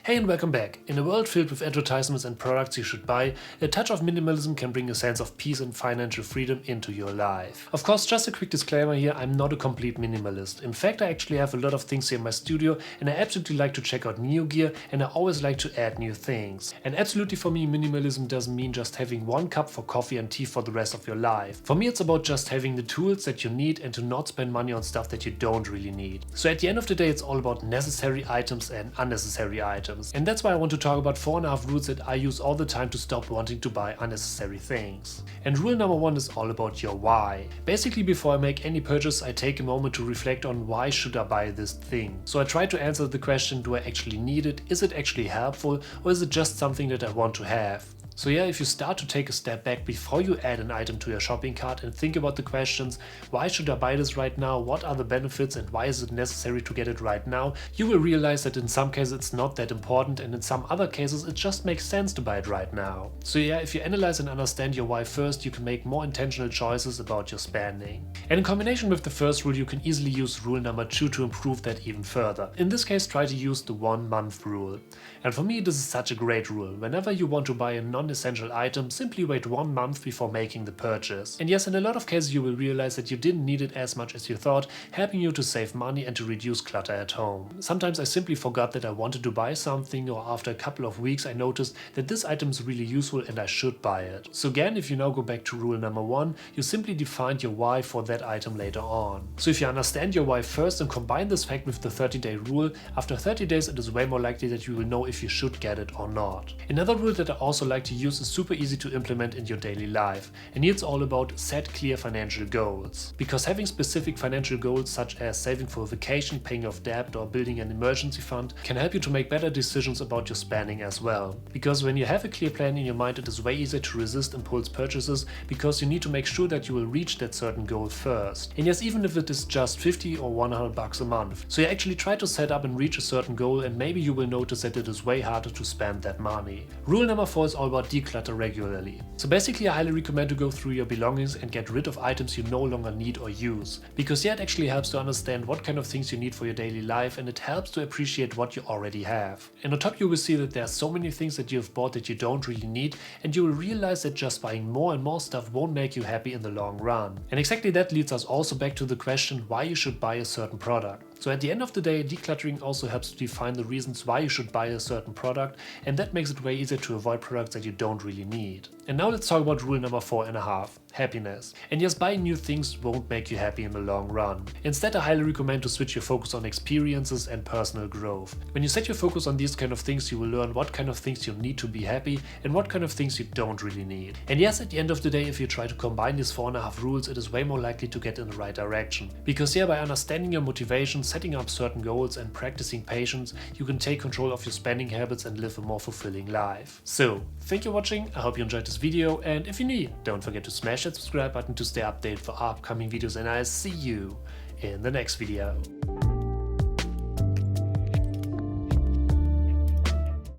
Hey and welcome back. In a world filled with advertisements and products you should buy, a touch of minimalism can bring a sense of peace and financial freedom into your life. Of course, just a quick disclaimer here, I'm not a complete minimalist. In fact, I actually have a lot of things here in my studio and I absolutely like to check out new gear and I always like to add new things. And absolutely for me, minimalism doesn't mean just having one cup for coffee and tea for the rest of your life. For me, it's about just having the tools that you need and to not spend money on stuff that you don't really need. So at the end of the day, it's all about necessary items and unnecessary items. And that's why I want to talk about 4.5 rules that I use all the time to stop wanting to buy unnecessary things. And rule number 1 is all about your why. Basically, before I make any purchase, I take a moment to reflect on why should I buy this thing. So I try to answer the question, do I actually need it? Is it actually helpful? Or is it just something that I want to have? So yeah, if you start to take a step back before you add an item to your shopping cart and think about the questions, why should I buy this right now, what are the benefits and why is it necessary to get it right now, you will realize that in some cases it's not that important and in some other cases it just makes sense to buy it right now. So yeah, if you analyze and understand your why first, you can make more intentional choices about your spending. And in combination with the first rule, you can easily use rule number 2 to improve that even further. In this case, try to use the 1 month rule. And for me, this is such a great rule. Whenever you want to buy a non-essential item, simply wait 1 month before making the purchase. And yes, in a lot of cases you will realize that you didn't need it as much as you thought, helping you to save money and to reduce clutter at home. Sometimes I simply forgot that I wanted to buy something, or after a couple of weeks I noticed that this item is really useful and I should buy it. So again, if you now go back to rule number 1, you simply defined your why for that item later on. So if you understand your why first and combine this fact with the 30-day rule, after 30 days it is way more likely that you will know if you should get it or not. Another rule that I also like to use is super easy to implement in your daily life, and it's all about set clear financial goals. Because having specific financial goals such as saving for a vacation, paying off debt or building an emergency fund can help you to make better decisions about your spending as well. Because when you have a clear plan in your mind, it is way easier to resist impulse purchases because you need to make sure that you will reach that certain goal first. And yes, even if it is just 50 or 100 bucks a month. So you actually try to set up and reach a certain goal and maybe you will notice that it is way harder to spend that money. Rule number 4 is all about declutter regularly. So basically I highly recommend to go through your belongings and get rid of items you no longer need or use. Because yeah, it actually helps to understand what kind of things you need for your daily life and it helps to appreciate what you already have. And on top you will see that there are so many things that you have bought that you don't really need, and you will realize that just buying more and more stuff won't make you happy in the long run. And exactly that leads us also back to the question why you should buy a certain product. So at the end of the day, decluttering also helps to define the reasons why you should buy a certain product, and that makes it way easier to avoid products that you don't really need. And now let's talk about rule number 4.5, happiness. And yes, buying new things won't make you happy in the long run. Instead, I highly recommend to switch your focus on experiences and personal growth. When you set your focus on these kind of things, you will learn what kind of things you need to be happy and what kind of things you don't really need. And yes, at the end of the day, if you try to combine these 4.5 rules, it is way more likely to get in the right direction. Because yeah, by understanding your motivation, setting up certain goals and practicing patience, you can take control of your spending habits and live a more fulfilling life. So, thank you for watching, I hope you enjoyed this video, and if you need, don't forget to smash that subscribe button to stay updated for upcoming videos, and I'll see you in the next video.